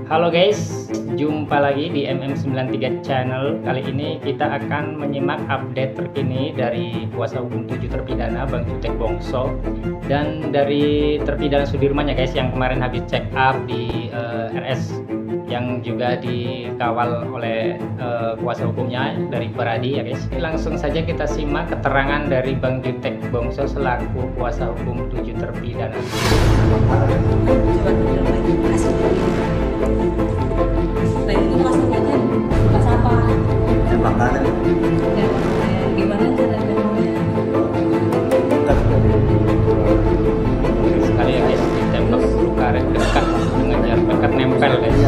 Halo guys, jumpa lagi di MM93 channel. Kali ini kita akan menyimak update terkini dari kuasa hukum 7 terpidana Bang Jutek Bongso dan dari terpidana Sudirman ya guys, yang kemarin habis check up di RS, yang juga dikawal oleh kuasa hukumnya dari Peradi ya guys. Langsung saja kita simak keterangan dari Bang Jutek Bongso selaku kuasa hukum 7 terpidana. Nah itu maksudnya bekas apa? Tembakan. Gimana cara tembaknya? Sekali ya guys, ditembak karet dekat dengan jarak dekat nempel guys.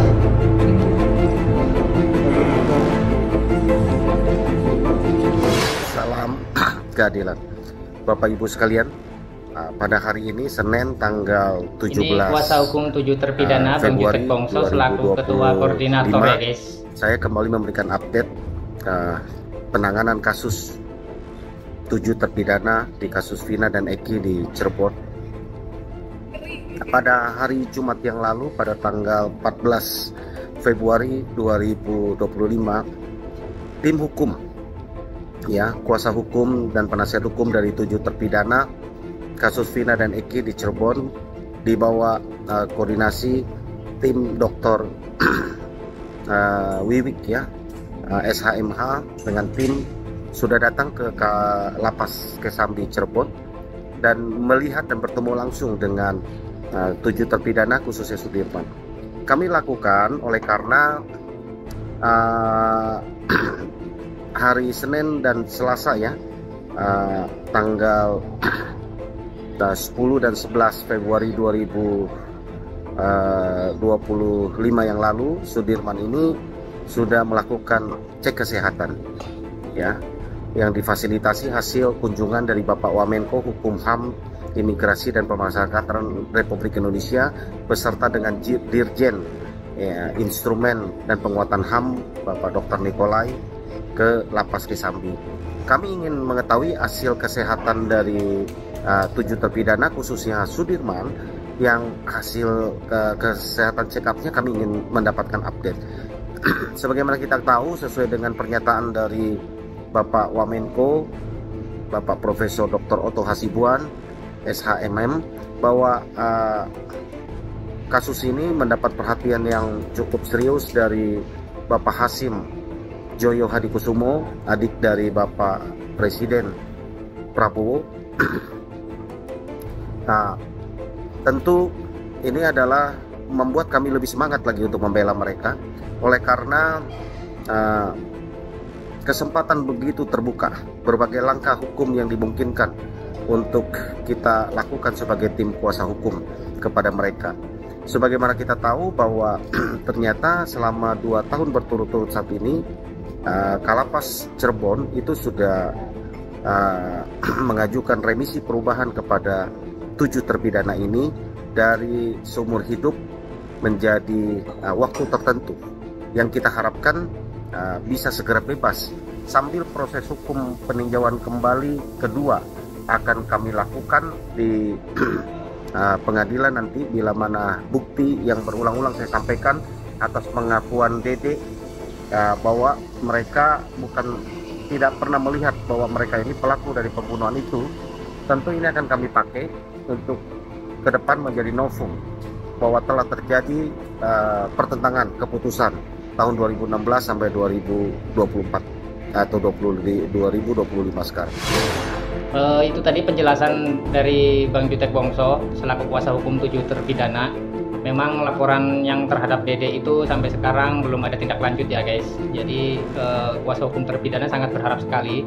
Salam keadilan Bapak Ibu sekalian. Pada hari ini Senin tanggal 17 Ini kuasa hukum 7 terpidana Bang Jutek Bongso selaku ketua koordinator ya guys. Saya kembali memberikan update penanganan kasus 7 terpidana di kasus Vina dan Eki di Cirebon. Pada hari Jumat yang lalu, pada tanggal 14 Februari 2025, tim hukum ya, kuasa hukum dan penasihat hukum dari 7 terpidana kasus Vina dan Eki di Cirebon di bawah koordinasi tim Dr. Wiwik ya, SHMH dengan tim sudah datang ke Lapas Kesambi Cirebon dan melihat dan bertemu langsung dengan 7 terpidana khususnya Sudirman. Kami lakukan oleh karena hari Senin dan Selasa ya, tanggal 10 dan 11 Februari 2025 yang lalu, Sudirman ini sudah melakukan cek kesehatan ya, yang difasilitasi hasil kunjungan dari Bapak Wamenko Hukum HAM, Imigrasi dan Pemasyarakatan Republik Indonesia beserta dengan Dirjen ya, Instrumen dan Penguatan HAM Bapak Dr. Nikolai ke Lapas Kesambi. Kami ingin mengetahui hasil kesehatan dari 7 terpidana khususnya Sudirman, yang hasil kesehatan check up-nya kami ingin mendapatkan update. Sebagaimana kita tahu, sesuai dengan pernyataan dari Bapak Wamenko, Bapak Profesor Dr. Otto Hasibuan, SHMM, bahwa kasus ini mendapat perhatian yang cukup serius dari Bapak Hasim Joyo Hadikusumo, adik dari Bapak Presiden Prabowo. Nah, tentu ini adalah membuat kami lebih semangat lagi untuk membela mereka, oleh karena kesempatan begitu terbuka, berbagai langkah hukum yang dimungkinkan untuk kita lakukan sebagai tim kuasa hukum kepada mereka. Sebagaimana kita tahu bahwa ternyata selama 2 tahun berturut-turut saat ini, Kalapas Cirebon itu sudah mengajukan remisi perubahan kepada 7 terpidana ini dari seumur hidup menjadi waktu tertentu, yang kita harapkan bisa segera bebas, sambil proses hukum peninjauan kembali kedua akan kami lakukan di pengadilan nanti, bila mana bukti yang berulang-ulang saya sampaikan atas pengakuan Dede bahwa mereka tidak pernah melihat bahwa mereka ini pelaku dari pembunuhan itu. Tentu ini akan kami pakai untuk ke depan menjadi novum bahwa telah terjadi pertentangan keputusan tahun 2016 sampai 2024 atau 2025 sekarang. Itu tadi penjelasan dari Bang Jutek Bongso selaku kuasa hukum 7 terpidana. Memang laporan yang terhadap Dede itu sampai sekarang belum ada tindak lanjut ya guys. Jadi kuasa hukum terpidana sangat berharap sekali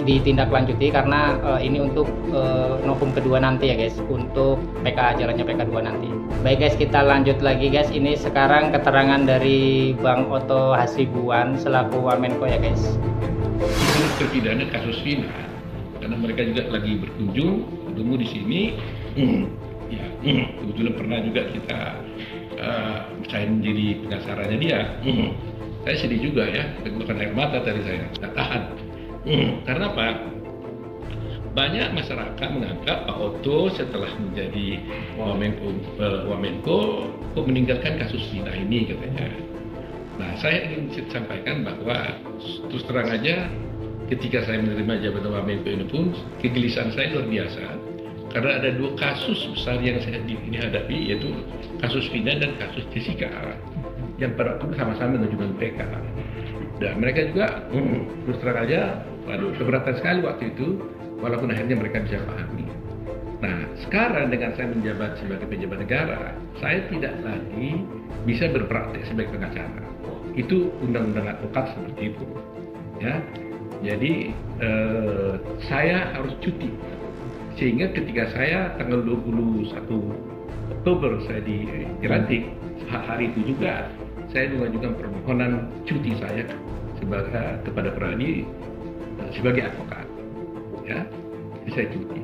ditindaklanjuti, karena ini untuk novum kedua nanti ya guys, untuk jalannya PK 2 nanti. Baik guys, kita lanjut lagi guys. Ini sekarang keterangan dari Bang Otto Hasibuan selaku Wamenko ya guys. Terpidana kasus Vina, karena mereka juga lagi berkunjung ketemu di sini. Ya, kebetulan pernah juga kita saya menjadi pengacaranya dia. Saya sedih juga ya, tegukan air mata tadi saya nggak tahan. Karena apa? banyak masyarakat menganggap Pak Otto setelah menjadi Wamenko kok meninggalkan kasus Vina ini katanya. Nah, saya ingin sampaikan bahwa terus terang aja ketika saya menerima jabatan Wamenko ini pun kegelisahan saya luar biasa karena ada dua kasus besar yang saya ini hadapi, yaitu kasus Vina dan kasus Jessica yang pada waktu itu sama-sama menunjukkan PK. Dan mereka juga terus terang aja keberatan sekali waktu itu, walaupun akhirnya mereka bisa pahami. Nah, sekarang dengan saya menjabat sebagai pejabat negara, saya tidak lagi bisa berpraktek sebagai pengacara. Itu undang-undang advokat seperti itu, ya. Jadi saya harus cuti, sehingga ketika saya tanggal 21 Oktober saya dilantik, hari itu juga saya mengajukan permohonan cuti saya kepada Pradi sebagai advokat, ya. Jadi saya cuti.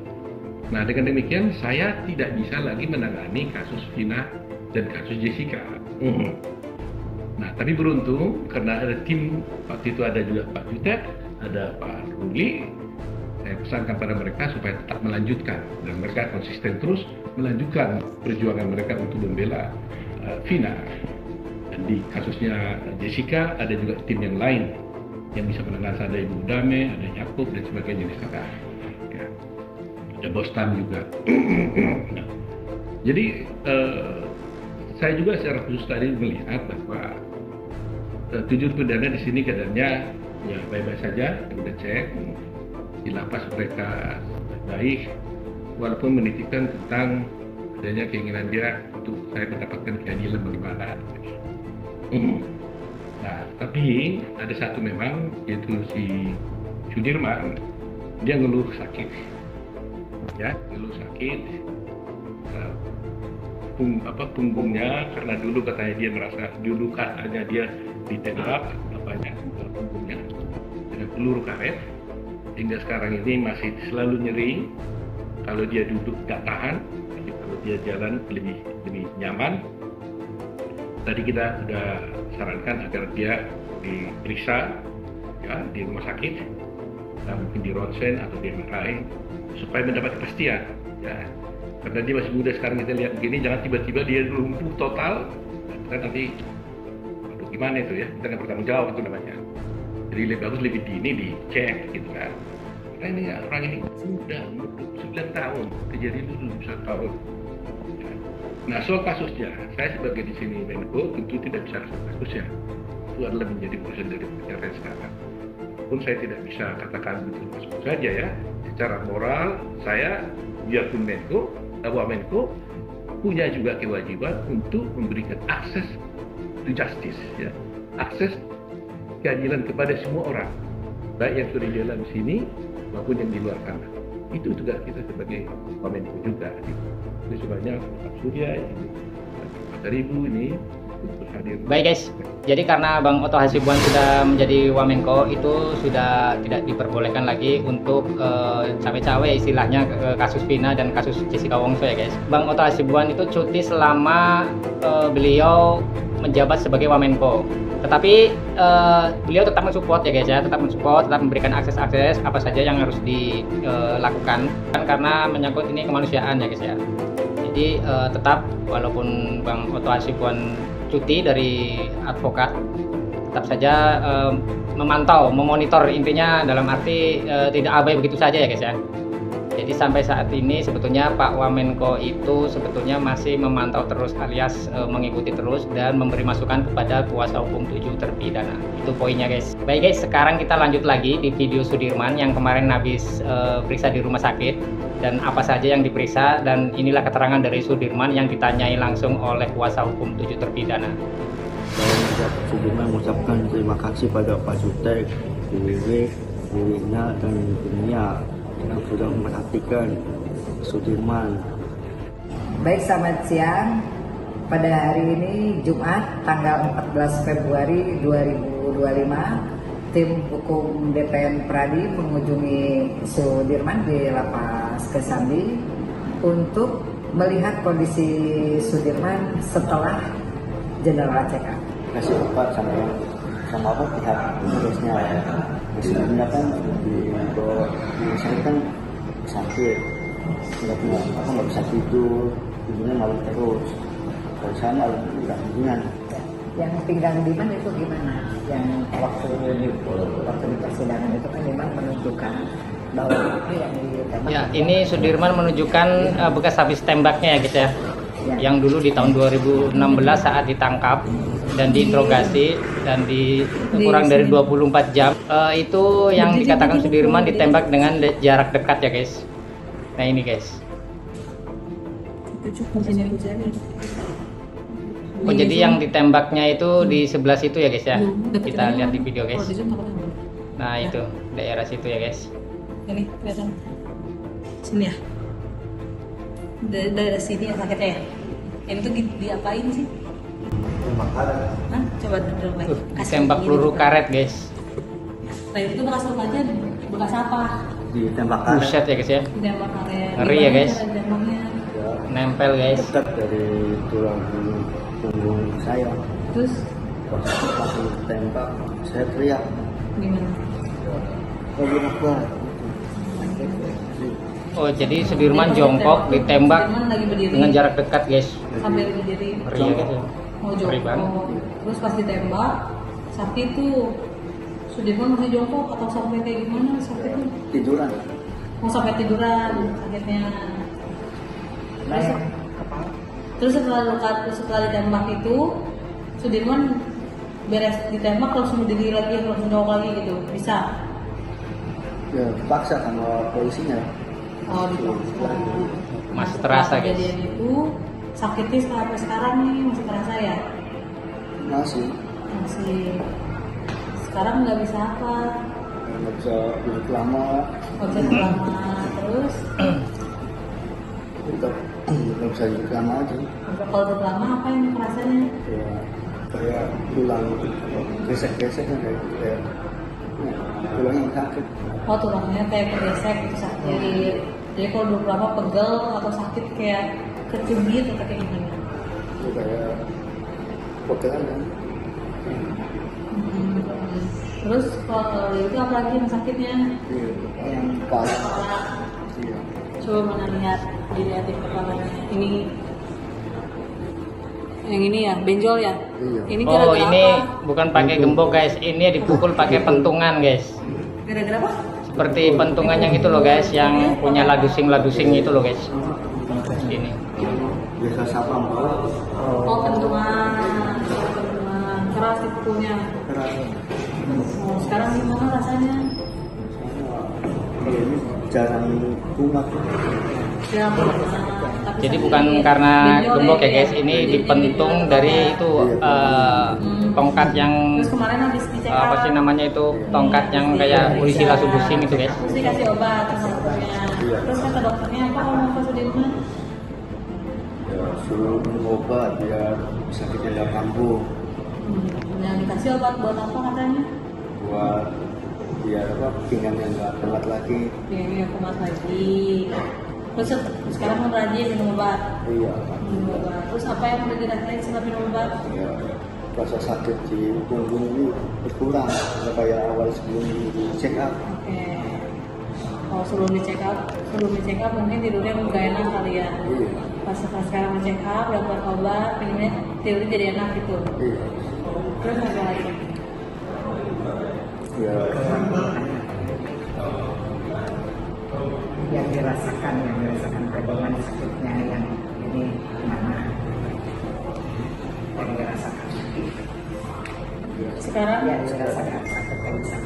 Nah, dengan demikian saya tidak bisa lagi menangani kasus Vina dan kasus Jessica. Nah, tapi beruntung karena ada tim, waktu itu ada juga Pak Jutek, ada Pak Ruli, saya pesankan pada mereka supaya tetap melanjutkan, dan mereka konsisten terus melanjutkan perjuangan mereka untuk membela Vina. Dan di kasusnya Jessica ada juga tim yang lain yang bisa menangani, ada Ibu Dame, ada Yakub dan sebagainya di sana. Ya. Ada Bostan juga. Nah, jadi saya juga secara khusus tadi melihat bahwa 7 pidana di sini keadaannya ya baik-baik saja, kita cek di lapas mereka baik, walaupun menitipkan tentang adanya keinginan dia untuk saya mendapatkan keadilan bagaimana. Nah, tapi ada satu memang, yaitu si Sudirman, dia ngeluh sakit, ya, ngeluh sakit punggungnya, karena dulu katanya dia merasa dulu katanya dia ditembak punggungnya dengan peluru karet, hingga sekarang ini masih selalu nyeri. Kalau dia duduk nggak tahan, tapi kalau dia jalan lebih nyaman. Tadi kita sudah sarankan agar dia diperiksa, ya, di rumah sakit, mungkin di ronsen atau di MRI, supaya mendapat kepastian, ya. Karena dia masih muda sekarang, kita lihat begini, jangan tiba-tiba dia lumpuh total, kita nanti, aduh gimana itu ya, kita nggak bertanggung jawab itu namanya. Jadi lebih bagus lebih dini dicek gitu kan. Karena ini orang ini sudah 9 tahun, kejadian dulu 1 tahun. Nah, soal kasusnya, saya sebagai di sini Menko tentu tidak bisa soal kasusnya. Itu adalah menjadi urusan dari pencarian sekarang. Pun saya tidak bisa katakan begitu saja ya. Secara moral, saya biarpun Menko, Menko punya juga kewajiban untuk memberikan akses to justice, ya, akses keadilan kepada semua orang, baik yang sudah di dalam sini maupun yang di luar sana. Itu juga kita sebagai Menko juga. Jadi sebanyak Pak Surya, Pak Ribu ini untuk hadir. Baik guys, jadi karena Bang Otto Hasibuan sudah menjadi Wamenko, itu sudah tidak diperbolehkan lagi untuk cawe-cawe istilahnya kasus Vina dan kasus Jessica Wongso ya guys. Bang Otto Hasibuan itu cuti selama beliau menjabat sebagai Wamenko. Tetapi beliau tetap mensupport ya guys ya, tetap mensupport, tetap memberikan akses-akses apa saja yang harus dilakukan, kan karena menyangkut ini kemanusiaan ya guys ya. Jadi tetap walaupun Bang Otto Hasibuan cuti dari advokat, tetap saja memantau, memonitor, intinya dalam arti tidak abai begitu saja ya guys ya. Jadi sampai saat ini sebetulnya Pak Wamenko itu sebetulnya masih memantau terus alias mengikuti terus dan memberi masukan kepada kuasa hukum 7 terpidana. Itu poinnya guys. Baik guys, sekarang kita lanjut lagi di video Sudirman yang kemarin habis periksa di rumah sakit dan apa saja yang diperiksa, dan inilah keterangan dari Sudirman yang ditanyai langsung oleh kuasa hukum 7 terpidana. Saya Sudirman mengucapkan terima kasih pada Pak Jutek, Wiwina dan Dunia yang sudah memperhatikan Sudirman. Baik, selamat siang. Pada hari ini Jumat tanggal 14 Februari 2025, tim hukum DPM Pradi mengunjungi Sudirman di Lapas Kesambi untuk melihat kondisi Sudirman setelah Jenderal ACK. Kasih Pak sama apa pihak terusnya ya. Sebenarnya kan di saya kan sakit, nggak bisa tidur, tidurnya malam terus. Kalau sana nggak hubungan. Yang pinggang Diman itu gimana? Yang waktu di persidangan itu kan Diman menunjukkan bahwa itu yang ditembak. Ya, ini Sudirman menunjukkan bekas habis tembaknya ya guys ya. Yang dulu di tahun 2016 saat ditangkap dan diinterogasi dan kurang dari 24 jam. Itu yang dikatakan Sudirman ditembak dengan jarak dekat ya guys. Nah ini guys. Oh, jadi yang ditembaknya itu di sebelah situ ya guys ya. Kita lihat di video guys. Nah itu daerah situ ya guys. Ini kelihatan sini ya. Daerah sini ya sakitnya ya. Ini tuh diapain sih? Hah? Coba duduk lagi. Tembak peluru karet guys. Nah itu bekas lukanya bekas apa? Ditembak karet. Buset ya guys ya. Ditembak karet. Ngeri ya, guys. Cara tembaknya? Nempel guys. Dekat dari tulang punggung saya. Terus Pas ditembak, saya teriak. gimana? Allahu Akbar. Oh jadi Sudirman jongkok ditembak Sudirman lagi berdiri. dengan jarak dekat guys. Sambil berdiri. Ngeri ya guys ya. Mau Ngeri banget. jongkok. Terus pas ditembak sakit tuh. Sudirman masih jongkok atau sampai kayak gimana sakit tuh? Tiduran. Mau sampai tiduran sakitnya. Terus setelah ditembak itu Sudirman beres ditembak langsung berdiri lagi, langsung jongkok lagi gitu, bisa? Ya, dipaksa sama polisinya. Oh dipaksa. Masih terasa, guys. Kejadian itu sakitnya sampai sekarang nih masih terasa ya? Masih Masih. Sekarang nggak bisa apa? nggak bisa duduk lama, Nggak bisa lama terus. tetap nggak bisa duduk lama aja. Kalau duduk lama apa yang rasanya? Ya, kayak tulang gesek-gesek kan kayak tulang yang sakit. Oh tulangnya kayak kegesek gitu sakit. Jadi kalau duduk lama pegel atau sakit kayak kecubit atau kayak gimana? Itu kayak potongan kan. Terus kalau itu apa lagi yang sakitnya? Iya, yang kepala. Kepala. Iya. Coba mana lihat, dilihatin kepalanya. Ini yang ini ya, benjol ya? Iya. Ini Oh gara-gara ini apa? bukan pakai gembok guys, ini dipukul pakai pentungan guys. Gara-gara apa? Seperti pentungan yang itu loh guys, yang punya ladusing itu loh guys. Ini. Biasa sapam. Oh pentungan, pentungan keras dipukulnya. Keras. Oh, sekarang gimana rasanya? Kalau ini jarang kumat. Ya, tapi Jadi sakit bukan ya. karena Benjol gembok ya ya, guys, ini Jadi dipentung benjol. dari itu tongkat yang Terus kemarin habis dicek apa sih namanya itu, tongkat yang kayak polisi lasubusing itu guys. Terus dikasih obat sama dokternya. Iya. Terus kata dokternya apa kalau mau ke Sudirman? Ya, suruh minum obat biar sakitnya nggak kambuh. Nah dikasih obat buat apa katanya? Buat biar apa pinggangnya nggak telat lagi. Biar kumat lagi. Terus sekarang mau rajin minum obat. Iya. Minum obat. Terus apa yang udah dirasain setelah minum obat? Ya, rasa sakit di punggung ini berkurang nggak kayak awal sebelum di check up. Oke. Kalau sebelum dicek up mungkin tidurnya nggak enak kali ya. Iya. Pas sekarang dicek up, dapat obat, tidurnya jadi enak gitu. Iya. Terus apa lagi? Ya, yang dirasakan pegangan sakitnya yang ini mana yang dirasakan Sekarang yang dirasakan sakit yang bisa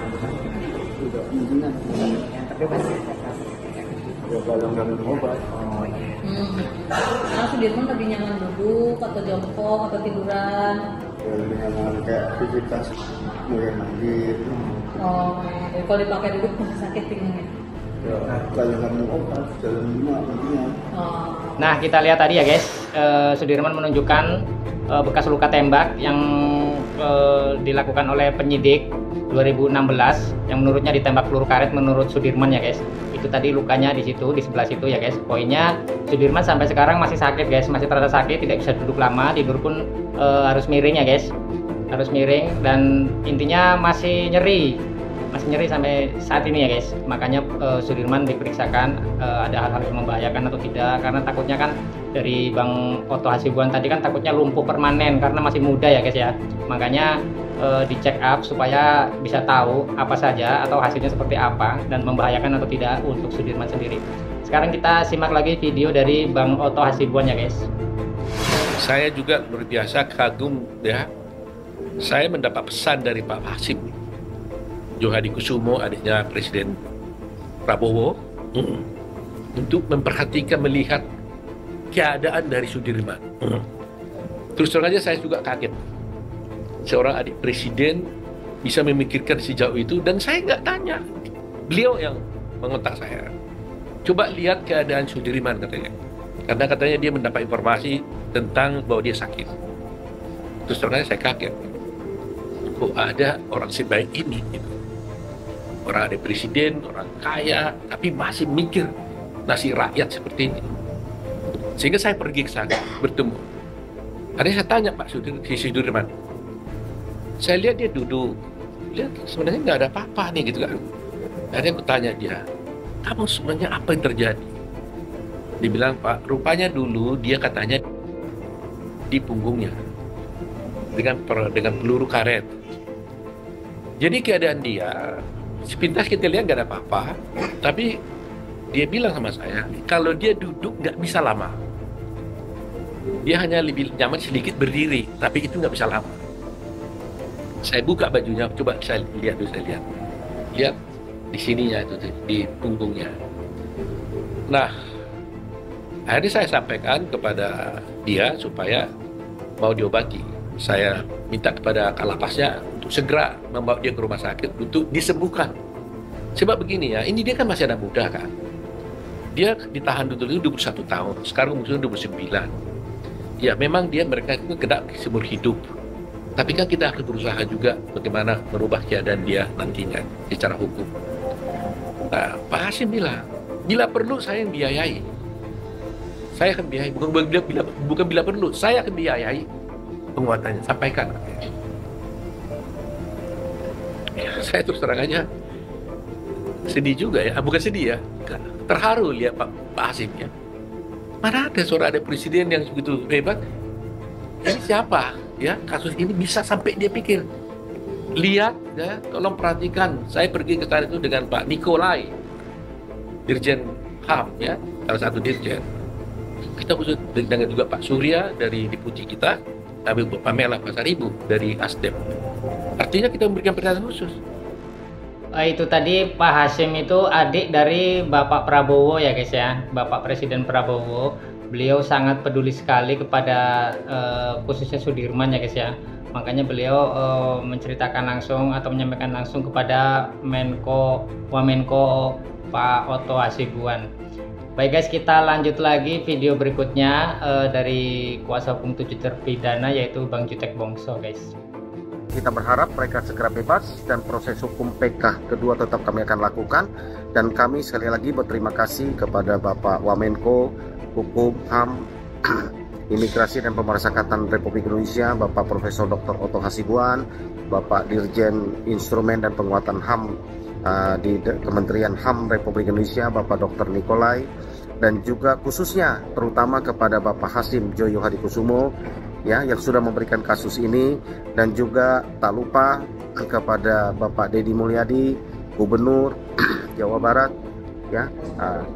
udah mendingan. yang tapi masih ada Ya kalau nggak minum obat. oh iya Nah, Sudirman lebih nyaman duduk atau jongkok atau tiduran. Ya lebih nyaman kayak aktivitas mulai mandi. Oh, jadi kalau dipakai duduk masih sakit pinggangnya. Ya kalau nggak minum obat jalan lima mendingan. Oh, Nah kita lihat tadi ya guys, Sudirman menunjukkan bekas luka tembak yang dilakukan oleh penyidik 2016 yang menurutnya ditembak peluru karet menurut Sudirman ya guys. Itu tadi lukanya di situ, di sebelah situ ya guys. Poinnya Sudirman sampai sekarang masih sakit guys, masih terasa sakit, tidak bisa duduk lama, tidur pun harus miring ya guys, harus miring dan intinya masih nyeri masih nyeri sampai saat ini ya guys. Makanya Sudirman diperiksakan ada hal-hal yang membahayakan atau tidak, karena takutnya kan dari Bang Oto Hasibuan tadi kan takutnya lumpuh permanen karena masih muda ya guys ya. Makanya di check up supaya bisa tahu apa saja atau hasilnya seperti apa dan membahayakan atau tidak untuk Sudirman sendiri. Sekarang kita simak lagi video dari Bang Oto Hasibuan ya guys. Saya juga luar biasa kagum ya. Saya mendapat pesan dari Pak Hasim Jo Hadikusumo, adiknya Presiden Prabowo, untuk memperhatikan, melihat keadaan dari Sudirman. Terus terang aja saya juga kaget. Seorang adik presiden bisa memikirkan sejauh itu, dan saya nggak tanya. Beliau yang mengontak saya. Coba lihat keadaan Sudirman katanya. Karena katanya dia mendapat informasi tentang bahwa dia sakit. Terus terang aja saya kaget. Kok ada orang sebaik ini gitu. Orang ada presiden, orang kaya, tapi masih mikir nasib rakyat seperti ini. Sehingga saya pergi ke sana, bertemu. Akhirnya saya tanya Pak Sudirman. Saya lihat dia duduk, lihat sebenarnya nggak ada apa-apa nih gitu kan. Akhirnya aku tanya dia, kamu sebenarnya apa yang terjadi? Dia bilang, Pak, rupanya dulu dia katanya di punggungnya dengan peluru karet. Jadi keadaan dia, sepintas kita lihat nggak ada apa-apa, tapi dia bilang sama saya, kalau dia duduk nggak bisa lama. Dia hanya lebih nyaman sedikit berdiri, tapi itu nggak bisa lama. Saya buka bajunya, coba saya lihat dulu, saya lihat. Lihat di sininya itu, di punggungnya. Nah, akhirnya saya sampaikan kepada dia supaya mau diobati. Saya minta kepada Kalapasnya untuk segera membawa dia ke rumah sakit untuk disembuhkan. Sebab begini ya, ini dia kan masih anak muda kan. Dia ditahan dulu 21 tahun, sekarang umurnya 29. Ya memang mereka itu kena seumur hidup. Tapi kan kita harus berusaha juga bagaimana merubah keadaan dia nantinya secara hukum. Nah, Pak Hasim bilang, bila perlu saya yang biayai. Saya akan biayai, bukan bila perlu, saya akan biayai penguatannya, sampaikan. Ya, saya terus terang aja sedih juga ya, bukan sedih ya, terharu lihat Pak Hasim ya. Mana ada seorang ada presiden yang begitu hebat? Ini siapa ya? Kasus ini bisa sampai dia pikir. Lihat ya, tolong perhatikan. Saya pergi ke sana itu dengan Pak Nikolai, Dirjen HAM ya, salah satu dirjen. Kita khusus dengan juga Pak Surya dari Deputi kita, tapi Bu Pamela Pasaribu dari Asdem. Artinya kita memberikan perhatian khusus. Itu tadi Pak Hasim itu adik dari Bapak Prabowo ya guys ya, Bapak Presiden Prabowo. Beliau sangat peduli sekali kepada khususnya Sudirman ya guys ya. Makanya beliau menceritakan langsung atau menyampaikan langsung kepada Wamenko Pak Oto Hasibuan. Baik guys, kita lanjut lagi video berikutnya dari kuasa hukum 7 terpidana yaitu Bang Jutek Bongso guys. Kita berharap mereka segera bebas dan proses hukum PK kedua tetap kami akan lakukan. Dan kami sekali lagi berterima kasih kepada Bapak Wamenko Hukum, HAM, Imigrasi dan Pemasyarakatan Republik Indonesia, Bapak Profesor Dr. Oto Hasibuan, Bapak Dirjen Instrumen dan Penguatan HAM di Kementerian HAM Republik Indonesia, Bapak Dr. Nikolai, dan juga khususnya terutama kepada Bapak Hasim Jo Hadikusumo ya, yang sudah memberikan kasus ini, dan juga tak lupa kepada Bapak Deddy Mulyadi, Gubernur Jawa Barat ya.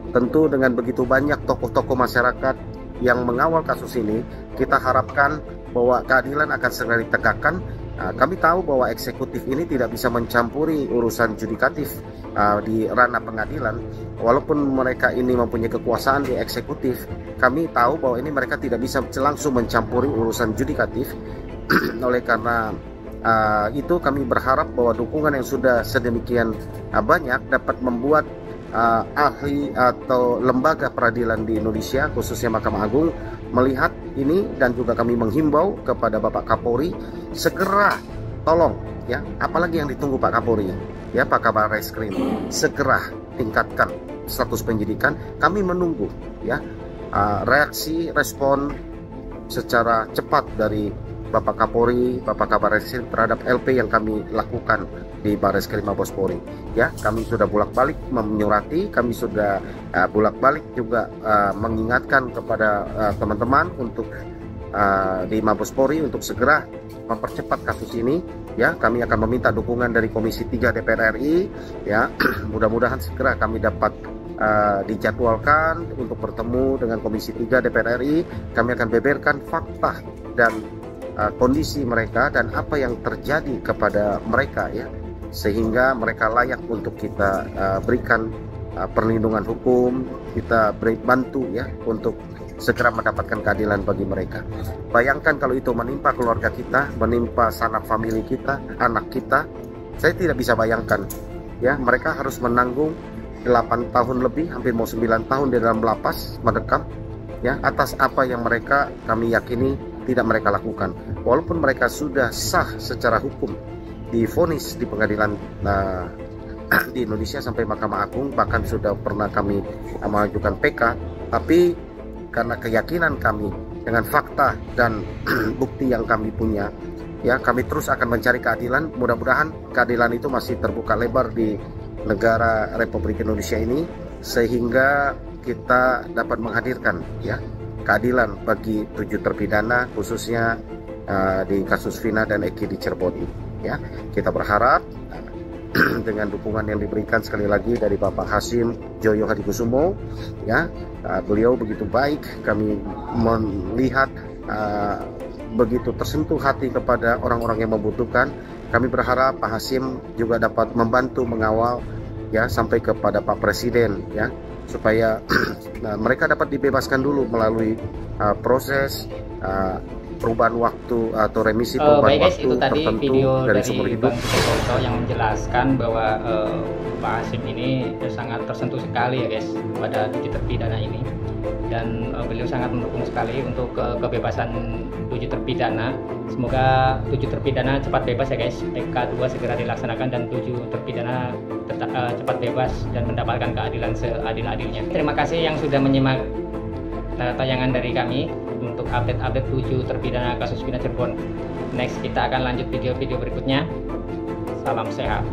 Tentu dengan begitu banyak tokoh-tokoh masyarakat yang mengawal kasus ini, kita harapkan bahwa keadilan akan segera ditegakkan. Kami tahu bahwa eksekutif ini tidak bisa mencampuri urusan judikatif di ranah pengadilan. Walaupun mereka ini mempunyai kekuasaan di eksekutif, kami tahu bahwa ini mereka tidak bisa langsung mencampuri urusan judikatif. Oleh karena itu kami berharap bahwa dukungan yang sudah sedemikian banyak dapat membuat ahli atau lembaga peradilan di Indonesia, khususnya Mahkamah Agung, melihat ini, dan juga kami menghimbau kepada Bapak Kapolri segera tolong ya, apalagi yang ditunggu Pak Kapolri ya, Pak Kabar Reskrim, segera tingkatkan status penyidikan. Kami menunggu ya reaksi respon secara cepat dari Bapak Kapolri, Bapak Kabar Reskrim terhadap LP yang kami lakukan di Barreskrim Mabes Polri. Ya, kami sudah bolak-balik menyurati, kami sudah bolak-balik juga mengingatkan kepada teman-teman untuk di Mabes Polri untuk segera mempercepat kasus ini. Ya, kami akan meminta dukungan dari Komisi 3 DPR RI. Ya, mudah-mudahan segera kami dapat dijadwalkan untuk bertemu dengan Komisi 3 DPR RI. Kami akan beberkan fakta dan kondisi mereka dan apa yang terjadi kepada mereka, ya, sehingga mereka layak untuk kita berikan perlindungan hukum, kita beri bantu, ya, untuk segera mendapatkan keadilan bagi mereka. Bayangkan kalau itu menimpa keluarga kita, menimpa sanak famili kita, anak kita. Saya tidak bisa bayangkan, ya, mereka harus menanggung 8 tahun lebih, hampir mau 9 tahun di dalam lapas mendekam, ya, atas apa yang mereka, kami yakini, tidak mereka lakukan. Walaupun mereka sudah sah secara hukum, divonis di pengadilan di Indonesia sampai Mahkamah Agung, bahkan sudah pernah kami mengajukan PK, tapi karena keyakinan kami dengan fakta dan bukti yang kami punya, ya, kami terus akan mencari keadilan. Mudah-mudahan keadilan itu masih terbuka lebar di negara Republik Indonesia ini, sehingga kita dapat menghadirkan, ya, keadilan bagi 7 terpidana, khususnya di kasus Vina dan Eki di Cirebon. Ya, kita berharap dengan dukungan yang diberikan sekali lagi dari Bapak Hasim Joyo Hadikusumo, ya, beliau begitu baik, kami melihat begitu tersentuh hati kepada orang-orang yang membutuhkan. Kami berharap Pak Hasim juga dapat membantu mengawal, ya, sampai kepada Pak Presiden, ya, supaya mereka dapat dibebaskan dulu melalui proses perubahan waktu atau remisi perubahan baik guys, waktu itu tadi tertentu video dari dari seumur hidup. Bang Jutek Bongso yang menjelaskan bahwa Pak Hasim ini sangat tersentuh sekali, ya guys, pada 7 terpidana ini, dan beliau sangat mendukung sekali untuk kebebasan 7 terpidana. Semoga 7 terpidana cepat bebas, ya guys, PK2 segera dilaksanakan dan 7 terpidana cepat bebas dan mendapatkan keadilan seadil-adilnya. Terima kasih yang sudah menyimak tayangan dari kami untuk update-update 7 terpidana kasus Vina Cirebon. Next kita akan lanjut video-video berikutnya. Salam sehat.